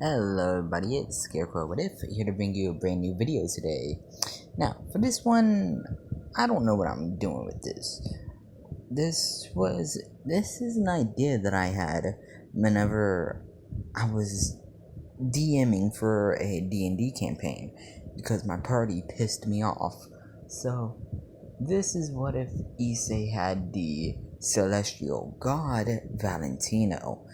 Hello everybody, it's Scarecrow What If, here to bring you a brand new video today. Now, for this one, I don't know what I'm doing with this. This is an idea that I had whenever I was DMing for a D&D campaign, because my party pissed me off. So, this is what if issei had the celestial god Valentino.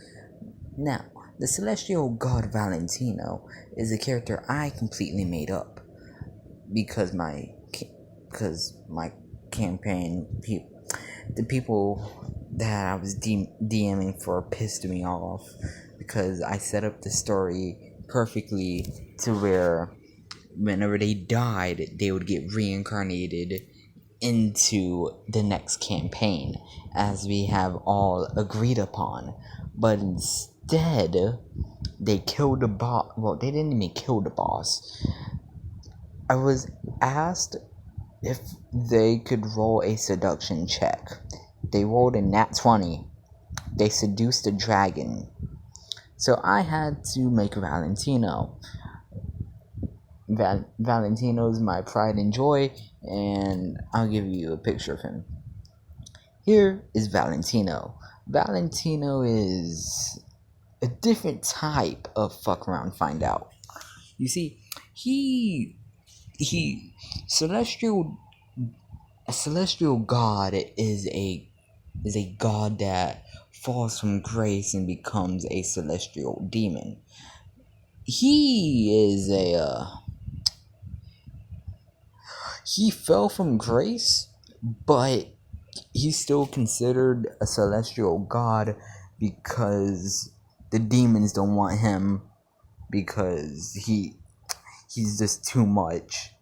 Now, the celestial god Valentino is a character I completely made up because my campaign the people that I was DMing for pissed me off because I set up the story perfectly to where whenever they died, they would get reincarnated into the next campaign, as we have all agreed upon. But instead, they killed the boss. Well, they didn't even kill the boss. I was asked if they could roll a seduction check. They rolled a nat 20. They seduced a dragon. So I had to make Valentino. Valentino is my pride and joy, and I'll give you a picture of him. Here is Valentino. Valentino is a different type of fuck around find out. You see, he celestial god is a god that falls from grace and becomes a celestial demon. He is he fell from grace, but he's still considered a celestial god because the demons don't want him, because he's just too much.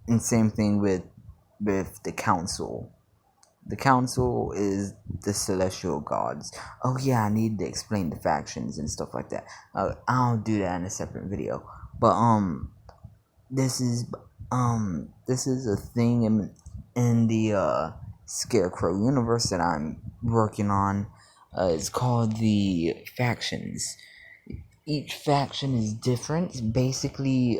And same thing with the council. The council is the celestial gods. Oh yeah, I need to explain the factions and stuff like that. I'll do that in a separate video. But this is a thing in the Scarecrow universe that I'm working on. It's called the factions. Each faction is different. Basically,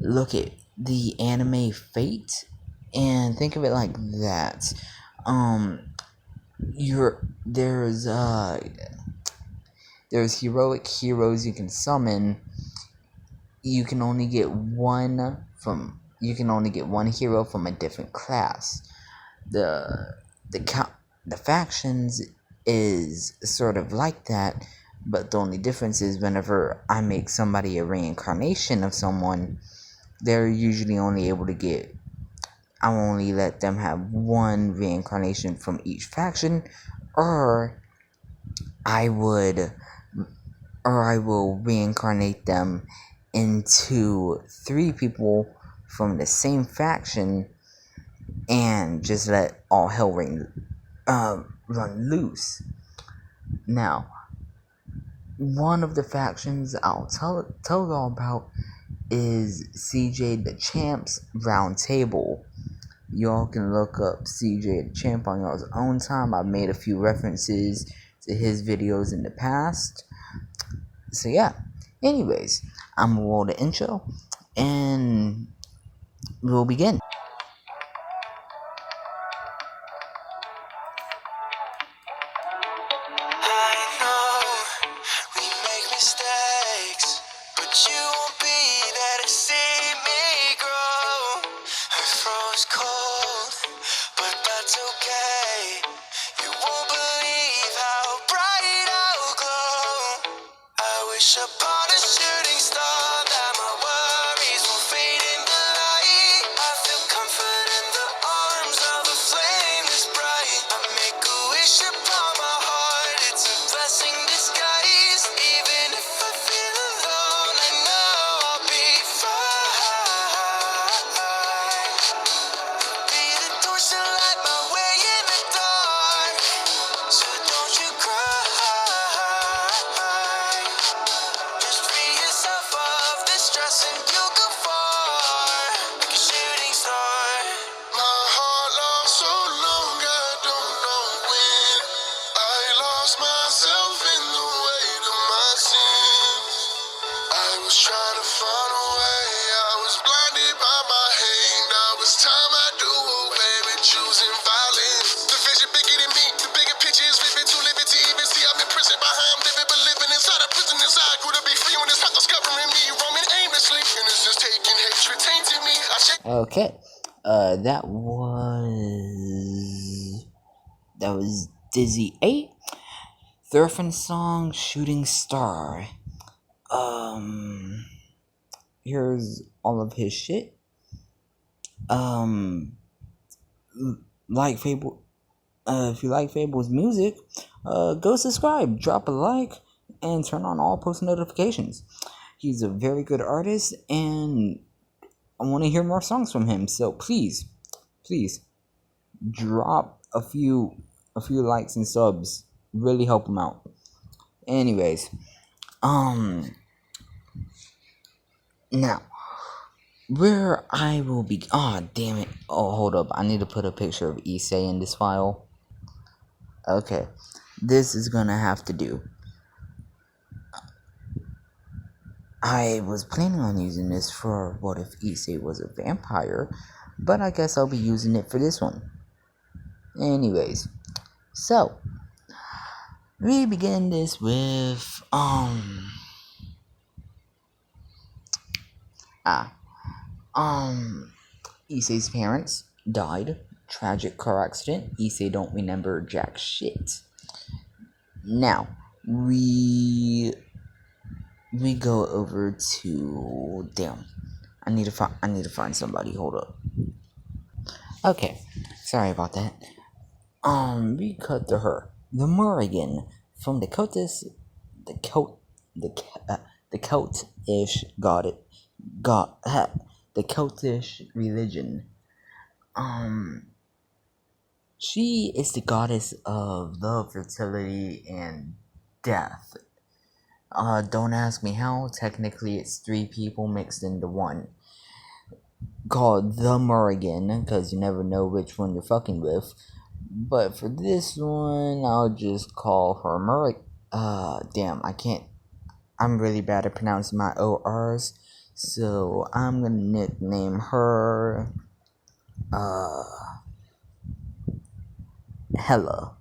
look at the anime Fate and think of it like that. There's heroic heroes you can summon. You can only get one hero from a different class. The factions is sort of like that, but the only difference is whenever I make somebody a reincarnation of someone, they're usually only able to get, I'll only let them have one reincarnation from each faction, or I will reincarnate them into 3 people from the same faction and just let all hell run loose. Now, one of the factions I'll tell you all about is CJ the Champ's Round Table. Y'all can look up CJ the Champ on y'all's own time. I've made a few references to his videos in the past. So yeah. Anyways, I'm gonna roll the intro and we'll begin. Mistakes, but you won't be there to see me grow. I froze cold, but that's okay. You won't believe how bright I'll glow. I wish upon a shooting star that my worries will fade in the light. I feel comfort in the arms of a flame this bright. I make a wish upon my heart, it's a blessing disguised. Even if I feel alone, I know Okay. That was Dizzy 8. Thurfin song Shooting Star. Here's all of his shit. Like Fable. If you like Fable's music, go subscribe, drop a like, and turn on all post notifications. He's a very good artist, and I want to hear more songs from him. So please drop a few likes and subs. Really help him out. Anyways, now where I will be. Oh damn it! Oh hold up! I need to put a picture of issei in this file. Okay, this is gonna have to do. I was planning on using this for What If Issei Was a Vampire, but I guess I'll be using it for this one. Anyways, so we begin this with Issei's parents died. Tragic car accident. Issei don't remember jack shit. Now we go over to I need to find somebody. Hold up. Okay, sorry about that. We cut to her, the Morrigan from the Celtish the Celtish religion. She is the goddess of love, fertility, and death. Don't ask me how. Technically, it's 3 people mixed into one. Called the Morrigan, because you never know which one you're fucking with. But for this one, I'll just call her I can't. I'm really bad at pronouncing my ORs. So I'm gonna nickname her Hella.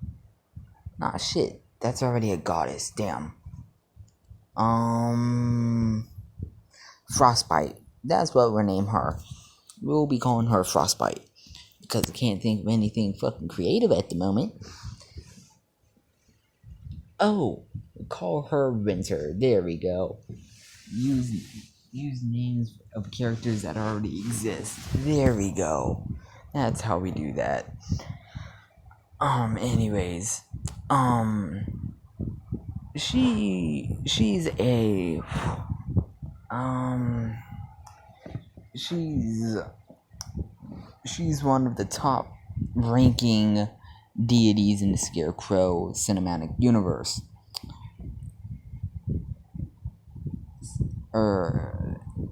Nah, shit. That's already a goddess. Damn. Frostbite. That's what we'll name her. We'll be calling her Frostbite. Because I can't think of anything fucking creative at the moment. Oh, call her Winter. There we go. Use names of characters that already exist. There we go. That's how we do that. Anyways, she's a she's one of the top ranking deities in the Scarecrow cinematic universe.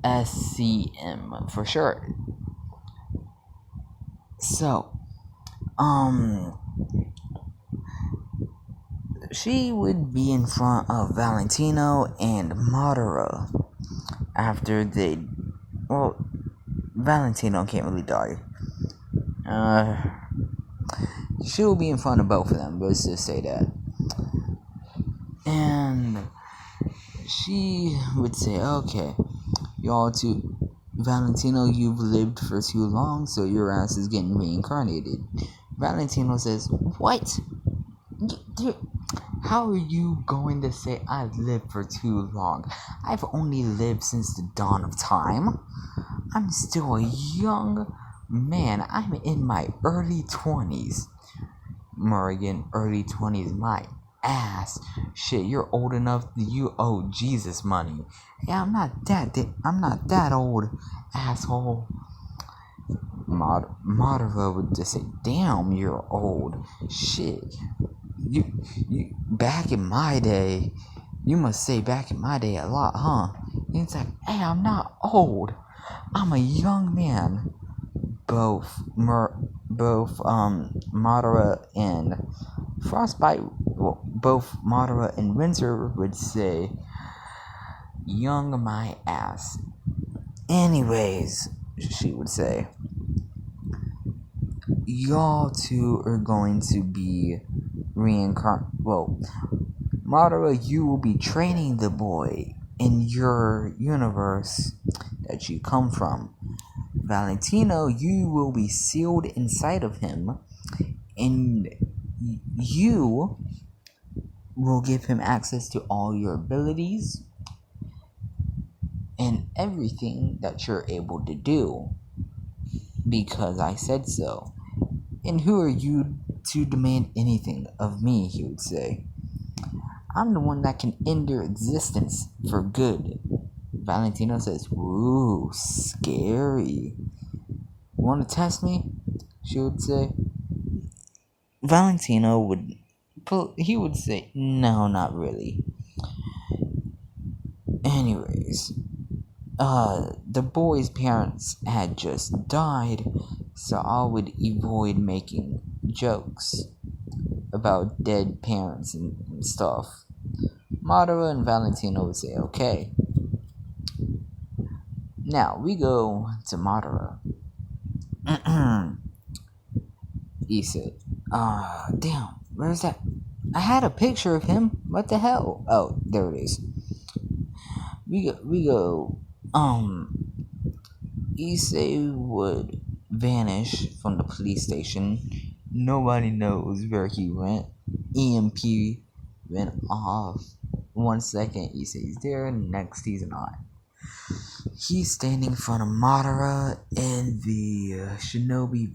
SCM for sure. So, she would be in front of Valentino and Madara after Valentino can't really die. She will be in front of both of them, let's just say that. And she would say, okay, y'all two, Valentino, you've lived for too long, so your ass is getting reincarnated. Valentino says, what? How are you going to say I've lived for too long? I've only lived since the dawn of time. I'm still a young man. I'm in my early 20s. Morrigan, early 20s, my ass. Shit, you're old enough that you owe Jesus money. Yeah, I'm not that old, asshole. Madara would just say, damn, you're old. Shit. You back in my day, you must say back in my day a lot, huh? And it's like, hey, I'm not old. I'm a young man. Both Madara and Frostbite, both Madara and Windsor would say, young my ass. Anyways, she would say, y'all two are going to be Madara, you will be training the boy in your universe that you come from. Valentino, you will be sealed inside of him, and you will give him access to all your abilities and everything that you're able to do, because I said so. And who are you to demand anything of me, he would say. I'm the one that can end your existence for good. Valentino says, ooh, scary. Want to test me? She would say. Valentino would say, no, not really. Anyways, the boy's parents had just died, so I would avoid making jokes about dead parents and stuff. Madara and Valentino would say, okay. Now, we go to Madara. He said, damn, where's that? I had a picture of him. What the hell? Oh, there it is. We go, issei would vanish from the police station. Nobody knows where he went. EMP went off. 1 second, issei's there, next he's not. He's standing in front of Madara in the shinobi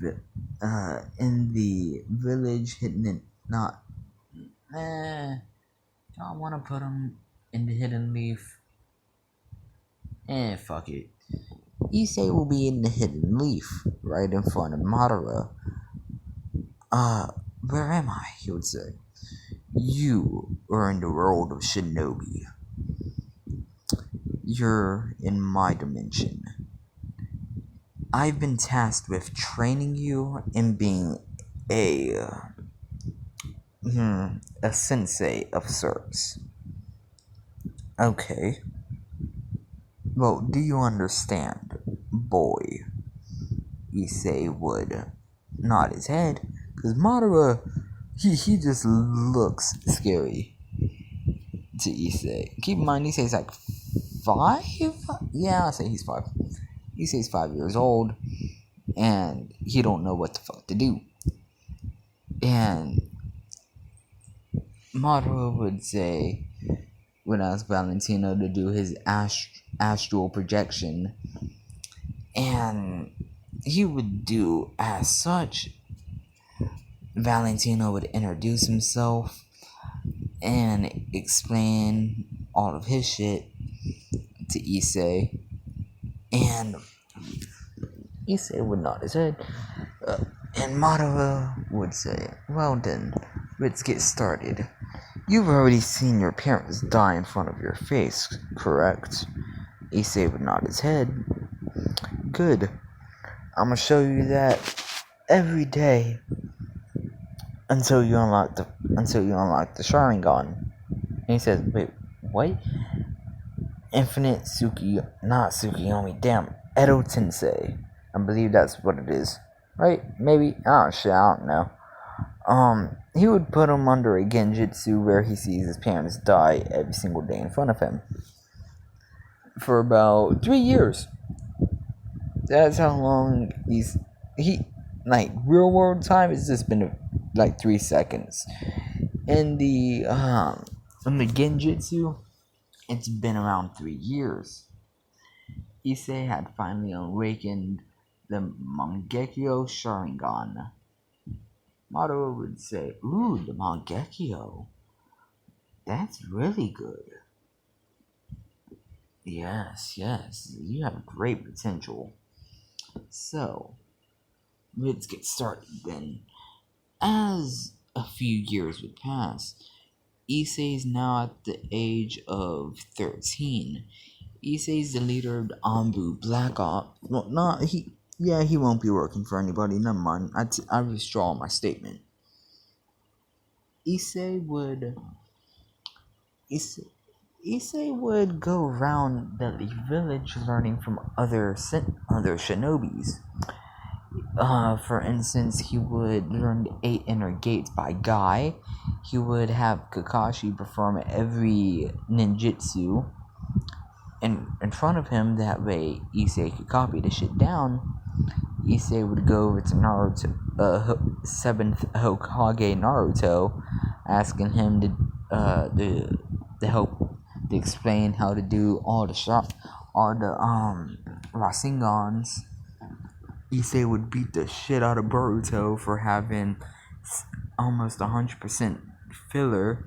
in the village hidden don't want to put him in the hidden leaf. Fuck it. Issei will be in the hidden leaf right in front of Madara. Where am I? He would say. You are in the world of shinobi. You're in my dimension. I've been tasked with training you and being a sensei of sorts. Okay. Well, do you understand, boy? Issei would nod his head, because Madara, he just looks scary to Issei. Keep in mind, Issei's like 5? Yeah, I'll say he's 5. Issei's 5 years old, and he don't know what the fuck to do. And Madara would ask Valentino to do his astral projection, and he would do as such. Valentino would introduce himself and explain all of his shit to Issei, and Issei would nod his head, and Madara would say, well then, let's get started. You've already seen your parents die in front of your face, correct? Issei would nod his head. Good. I'm gonna show you that every day until you unlock the Sharingan. And he says, wait, what? Infinite Tsukiyomi, damn, Edo Tensei. I believe that's what it is. Right? Maybe? I don't know. He would put him under a genjutsu where he sees his parents die every single day in front of him. For about 3 years. That's how long real world time, it's just been like 3 seconds. In the genjutsu, it's been around 3 years. Issei had finally awakened the Mangekyo Sharingan. Madara would say, ooh, the Mangekyo. That's really good. Yes, you have great potential. So, let's get started then. As a few years would pass, Issei is now at the age of 13. Issei is the leader of the Anbu Black Ops. Well, he won't be working for anybody. Never mind. I withdraw my statement. Issei would go around the village learning from other shinobis. For instance, he would learn the 8 inner gates by Guy. He would have Kakashi perform every ninjutsu in front of him. That way, Issei could copy the shit down. Issei would go over to Naruto, 7th Hokage Naruto, asking him to help to explain how to do all the Rasengans. Issei would beat the shit out of Boruto for having almost 100% filler.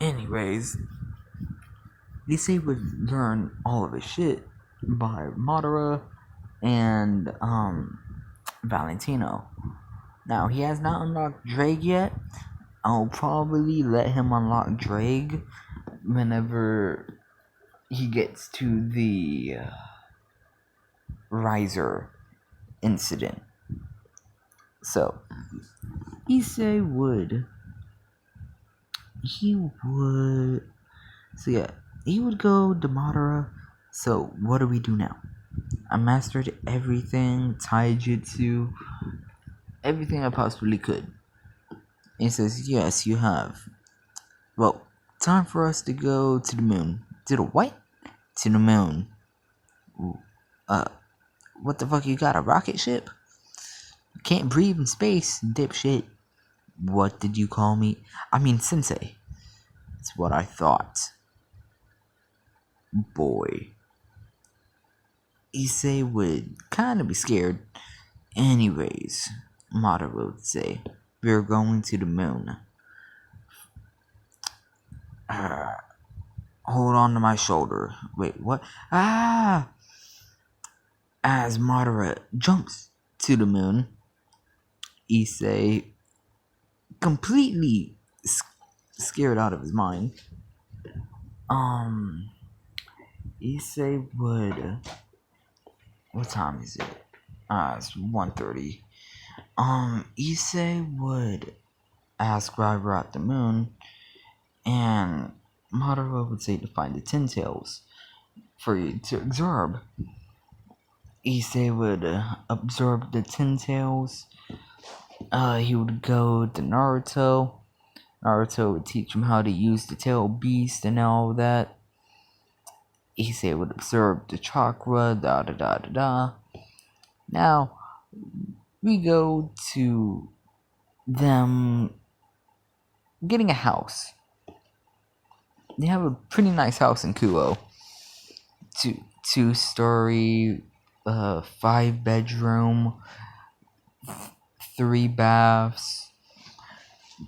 Anyways, Issei would learn all of his shit by Madara and Valentino. Now, he has not unlocked Drake yet. I'll probably let him unlock Drake whenever he gets to the Riser incident. So, Issei would. He would go to Madara. So, what do we do now? I mastered everything, taijutsu, everything I possibly could. He says, yes, you have. Well, time for us to go to the moon. To the what? To the moon. What the fuck, you got a rocket ship? You can't breathe in space, dipshit. What did you call me? I mean, sensei. That's what I thought. Boy. Issei would kind of be scared. Anyways, Madara would say, we're going to the moon. Hold on to my shoulder. Wait, what? Ah! As Madara jumps to the moon, Issei, completely scared out of his mind, Issei would... What time is it? It's 1:30. Issei would ask why we're at the moon, and Madara would say to find the Ten Tails for you to absorb. Issei would absorb the Ten Tails. He would go to Naruto. Naruto would teach him how to use the Tail Beast and all that. Issei would absorb the chakra, Now, we go to them getting a house. They have a pretty nice house in Kuo. Two-story, 5-bedroom, 3 baths,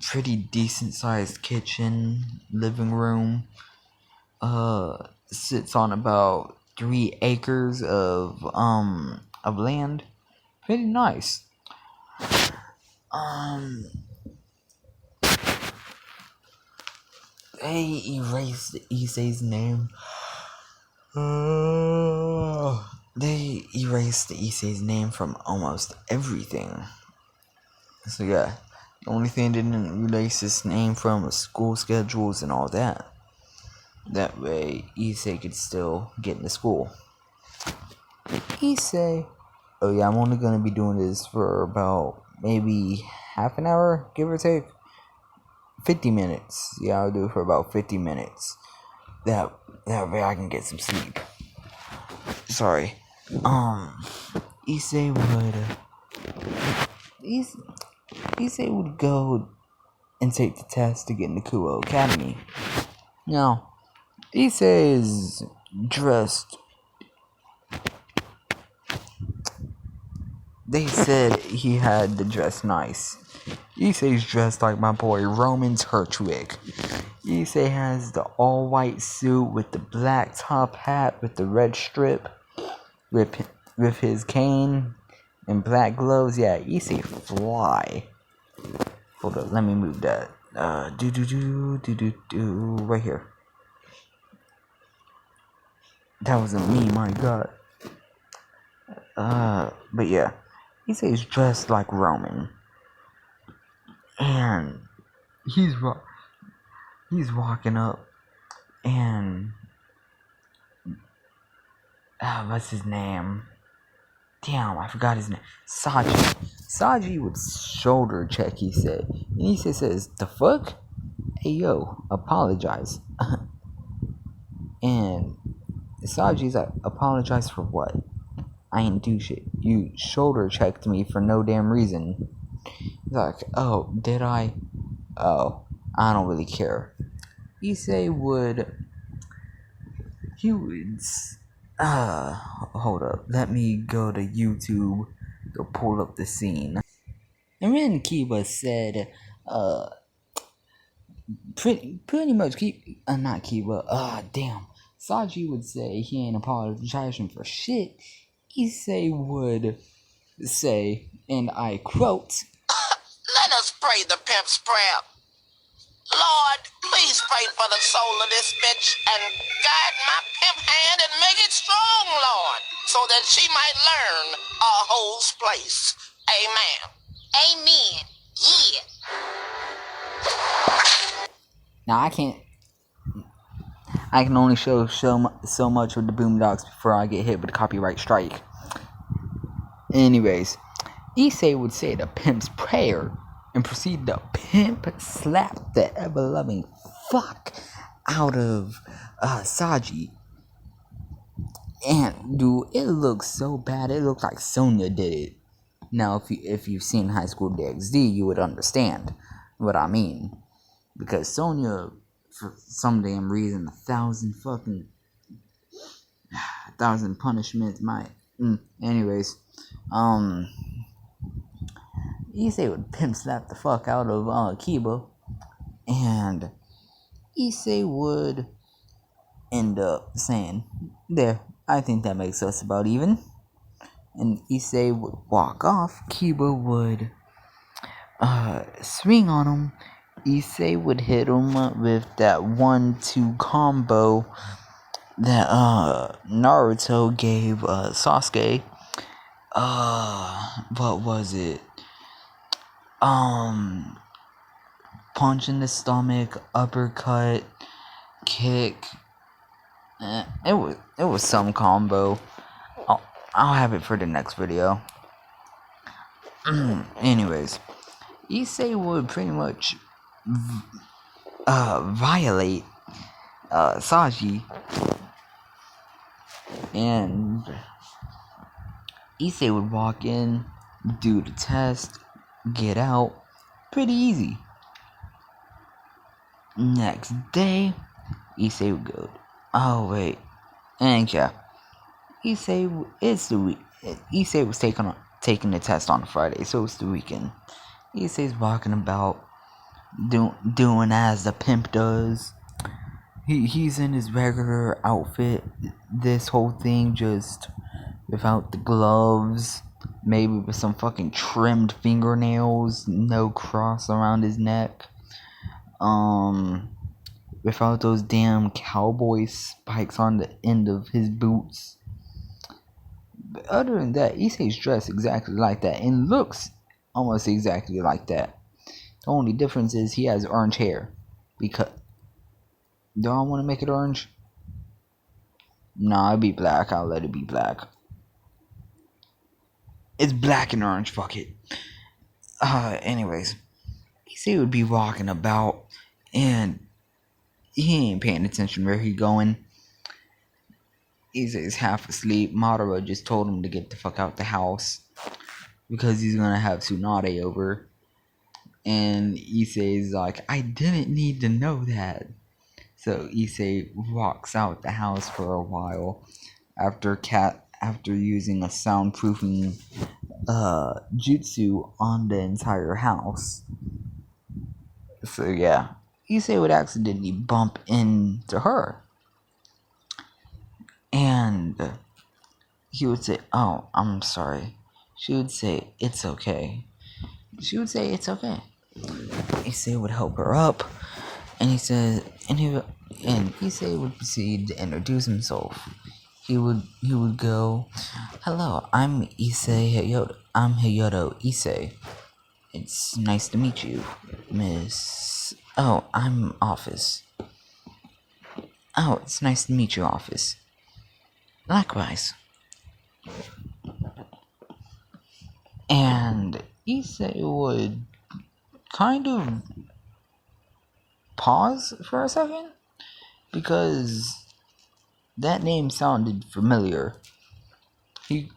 pretty decent-sized kitchen, living room. Sits on about 3 acres of land. Pretty nice. They erased Issei's name. They erased Issei's name from almost everything. So yeah, the only thing they didn't erase his name from was school schedules and all that. That way, Issei could still get into school. Issei. Oh yeah, I'm only gonna be doing this for about maybe half an hour, give or take. 50 minutes. Yeah, I'll do it for about 50 minutes. That way I can get some sleep. Sorry. Issei would go and take the test to get into Kuo Academy. Now, Issei is dressed. They said he had to dress nice. Issei's dressed like my boy Roman Turtwig. Issei has the all-white suit with the black top hat with the red strip, with his cane and black gloves. Yeah, Issei fly. Hold up, let me move that. Right here. That wasn't me, my god. But yeah, Issei's dressed like Roman, and he's walking up, and what's his name? Damn, I forgot his name. Saji would shoulder check Issei, and Issei says, "The fuck? Hey yo, apologize." And Saji's like, "Apologize for what?" I ain't do shit. You shoulder checked me for no damn reason. He's like, oh, did I? Oh, I don't really care. Issei would, he would, hold up. Let me go to YouTube to pull up the scene. And then Kiba said, pretty much not Kiba, damn. Saji would say he ain't apologizing for shit. Issei would say, and I quote, Let us pray the pimp's prayer. Lord, please pray for the soul of this bitch and guide my pimp hand and make it strong, Lord, so that she might learn a hole's place. Amen. Amen. Yeah. now I can only show so much with the boondocks before I get hit with a copyright strike. Anyways, Issei would say the pimp's prayer and proceed to pimp slap the ever-loving fuck out of Saji. And dude, it looks so bad. It looked like Sonya did it. Now, if you've seen High School DxD, you would understand what I mean, because Sonya, for some damn reason, 1,000 punishments might. Anyways, Issei would pimp slap the fuck out of Kiba, and Issei would end up saying, "There, I think that makes us about even." And Issei would walk off. Kiba would swing on him. Issei would hit him with that 1-2 combo that Naruto gave Sasuke. What was it? Punch in the stomach, uppercut, kick. It was some combo. I'll have it for the next video. Anyways, Issei would pretty much violate Saji, and Issei would walk in, do the test, get out, pretty easy. Next day, Issei would go, oh wait, and yeah, Issei was taking the test on Friday, so it's the weekend. Issei's walking about, doing as the pimp does. He's in his regular outfit, this whole thing just without the gloves, maybe with some fucking trimmed fingernails, no cross around his neck, without those damn cowboy spikes on the end of his boots. But other than that, Issei's dressed exactly like that and looks almost exactly like that. The only difference is he has orange hair. Because do I want to make it orange? Nah, it'd be black. I'll let it be black. It's black and orange. Fuck it. Anyways, Issei would be walking about, and he ain't paying attention where he going. Issei's half asleep. Madara just told him to get the fuck out the house because he's gonna have Tsunade over. And Issei's like, I didn't need to know that. So Issei walks out the house for a while after using a soundproofing jutsu on the entire house. So yeah, Issei would accidentally bump into her, and he would say, oh, I'm sorry. She would say, it's okay. Issei would help her up, and Issei would proceed to introduce himself. He would go, hello, I'm Issei. I'm Hayato Issei. It's nice to meet you, Miss. Oh, I'm Office. Oh, it's nice to meet you, Office. Likewise. And Issei would kind of pause for a second because that name sounded familiar. He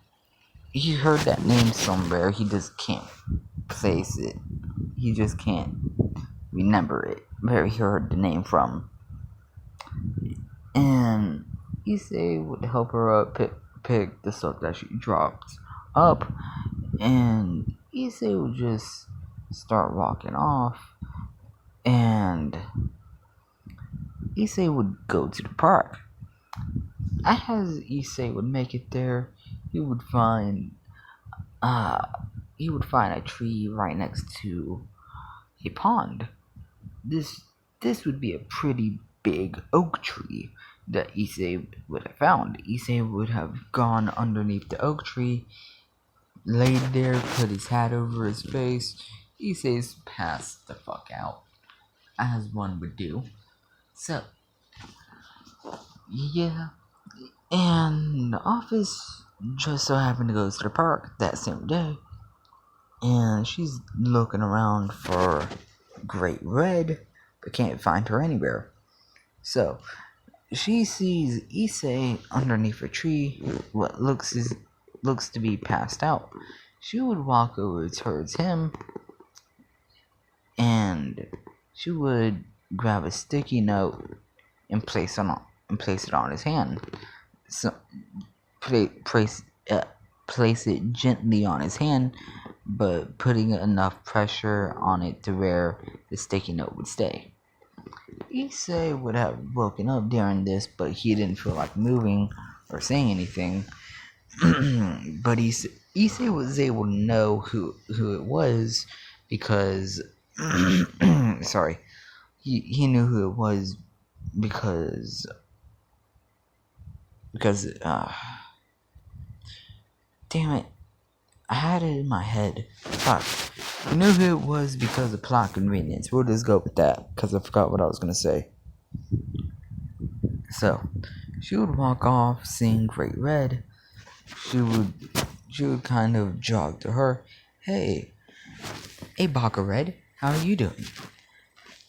he heard that name somewhere. He just can't place it. He just can't remember it. Where he heard the name from. And Issei would help her up pick the stuff that she dropped up. And Issei would just start walking off. And Issei would go to the park. As Issei would make it there, he would find a tree right next to a pond. This would be a pretty big oak tree that Issei would have found. Issei would have gone underneath the oak tree, laid there, put his hat over his face. Issei's passed the fuck out, as one would do. So, yeah. And the office just so happened to go to the park that same day. And she's looking around for Great Red, but can't find her anywhere. So, she sees Issei underneath a tree, what looks to be passed out. She would walk over towards him, and she would grab a sticky note and place it on his hand. So, place it gently on his hand, but putting enough pressure on it to where the sticky note would stay. Issei would have woken up during this, but he didn't feel like moving or saying anything. But Issei was able to know who it was because sorry, he knew who it was because damn it, I had it in my head. Fuck. He knew who it was because of plot convenience. We'll just go with that, because I forgot what I was going to say. So, she would walk off, seeing Great Red. She would kind of jog to her. Hey Baka Red, how are you doing?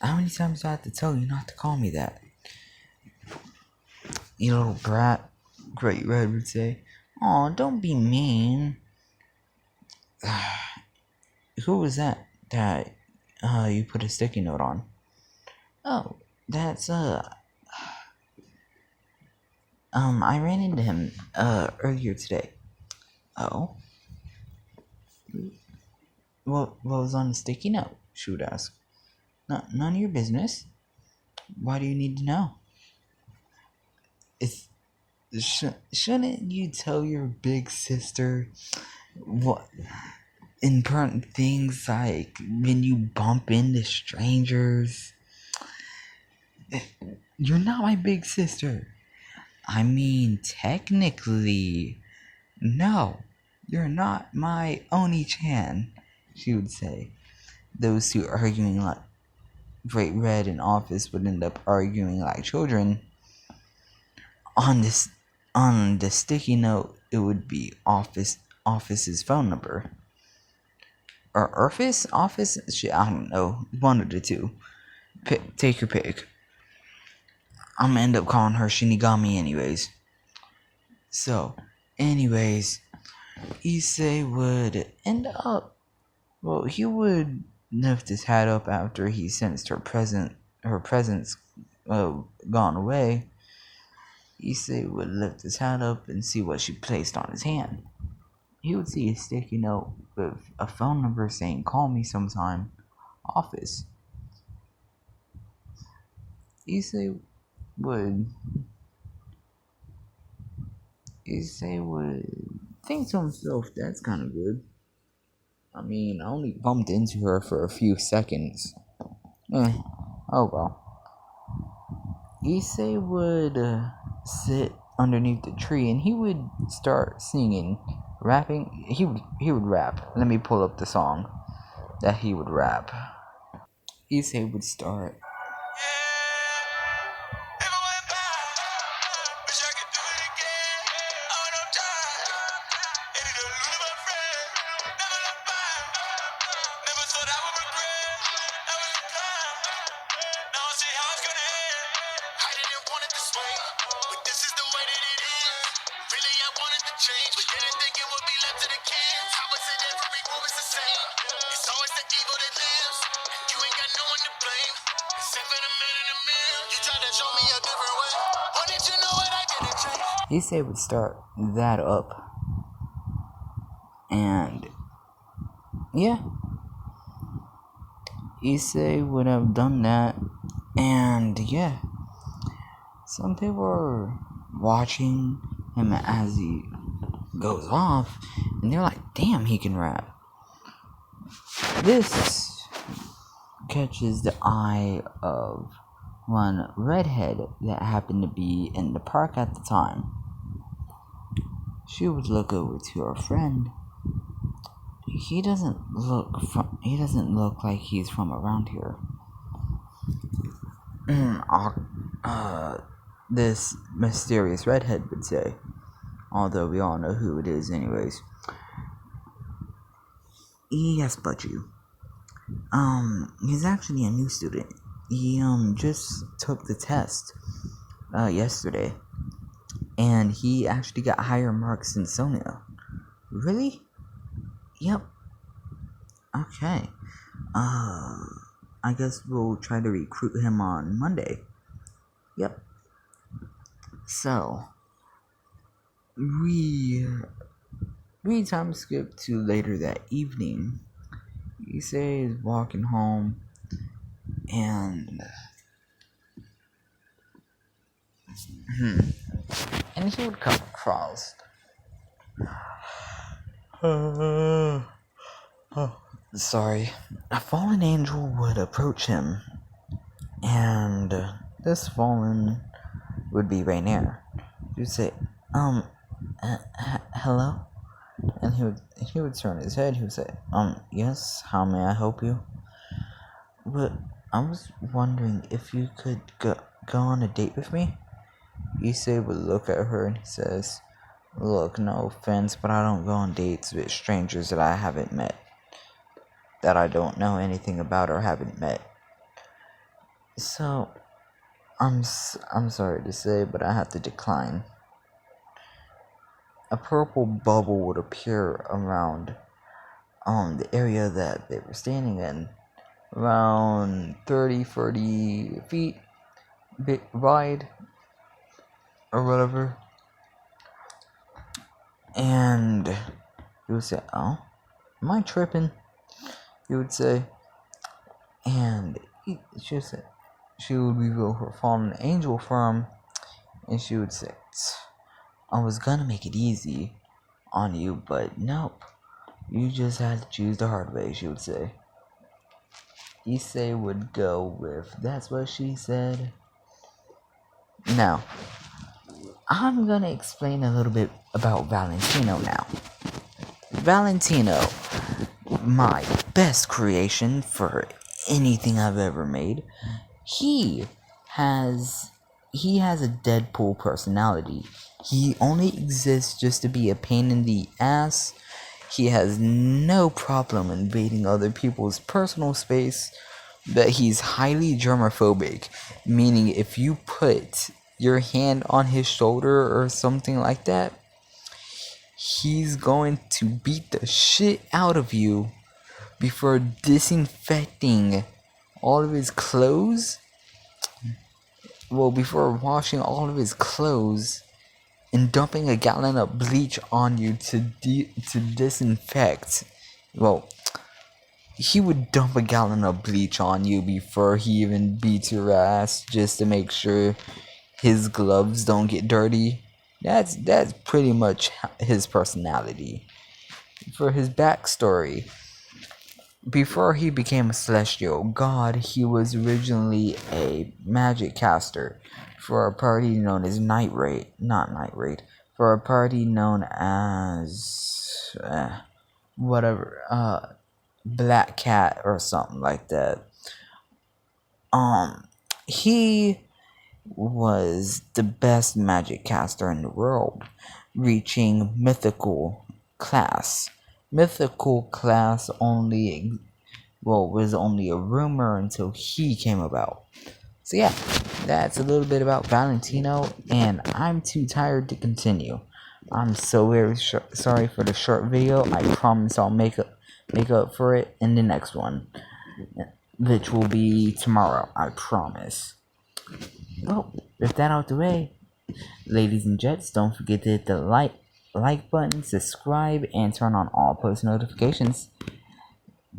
How many times do I have to tell you not to call me that? You little brat, Great Red would say. Aw, don't be mean. Who was that you put a sticky note on? Oh, that's I ran into him earlier today. Oh? What was on the sticky note? She would ask. None of your business. Why do you need to know? Shouldn't you tell your big sister what important things, like when you bump into strangers? You're not my big sister. I mean, technically, no, you're not my Oni-chan, she would say. Those two arguing like Great Red in office would end up arguing like children. On the sticky note, it would be office's phone number. Or office? Shit, I don't know. One of the two. Take your pick. I'm gonna end up calling her Shinigami anyways. So, anyways, Issei would end up, well, he would lift his hat up after he sensed her presence gone away. Issei would lift his hat up and see what she placed on his hand. He would see a sticky note with a phone number saying, "Call me sometime, office." Issei would think to himself, that's kind of good. I mean, I only bumped into her for a few seconds. Oh well. Issei would sit underneath the tree and he would start singing, rapping. He would rap. Let me pull up the song that he would rap. Issei would start. change. We didn't think it would be left to the kids. How was it every moment's the same? It's always the evil that lives. You ain't got no one to blame. Except for the man in the mill. You tried to show me a different way. What did you know what I didn't change? Issei would start that up. And yeah, Issei would have done that. And yeah, some people are watching him as he goes off, and they're like, damn, he can rap. This catches the eye of one redhead that happened to be in the park at the time. She would look over to her friend. He doesn't look like he's from around here. This mysterious redhead would say, although we all know who it is anyways. Yes, but you. He's actually a new student. He just took the test yesterday, and he actually got higher marks than Sonia. Really? Yep. Okay. I guess we'll try to recruit him on Monday. Yep. So, we time skip to later that evening. Issei is walking home, and he would come across a fallen angel would approach him, and this fallen would be Rainier. He would say, hello? And he would turn his head. He would say, yes, how may I help you? But I was wondering if you could go on a date with me? Issei would look at her and he says, look, no offense, but I don't go on dates with strangers that I haven't met, that I don't know anything about or haven't met. So, I'm sorry to say, but I have to decline. A purple bubble would appear around the area that they were standing in, around 40 feet wide or whatever. And he would say, oh, am I tripping? He would say, and she would reveal her fallen angel form, and she would say, I was gonna make it easy on you, but nope. You just had to choose the hard way, she would say. Issei would go with, that's what she said. Now, I'm gonna explain a little bit about Valentino now. Valentino, my best creation for anything I've ever made. He has a Deadpool personality. He only exists just to be a pain in the ass. He has no problem invading other people's personal space, but he's highly germophobic, meaning if you put your hand on his shoulder or something like that, he's going to beat the shit out of you before disinfecting all of his clothes. Well, before washing all of his clothes and dumping a gallon of bleach on you to disinfect. Well, he would dump a gallon of bleach on you before he even beats your ass, just to make sure his gloves don't get dirty. That's pretty much his personality. For his backstory, before he became a celestial god, he was originally a magic caster for a party known as for a party known as Black Cat or something like that. He was the best magic caster in the world, reaching mythical class. Mythical class was only a rumor until he came about. So yeah, that's a little bit about Valentino, and I'm too tired to continue. I'm so very sorry for the short video. I promise I'll make up for it in the next one, which will be tomorrow. I promise. Well, with that out the way, ladies and gents, don't forget to hit the like button, subscribe, and turn on all post notifications.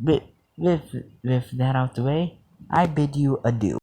With that out the way, I bid you adieu.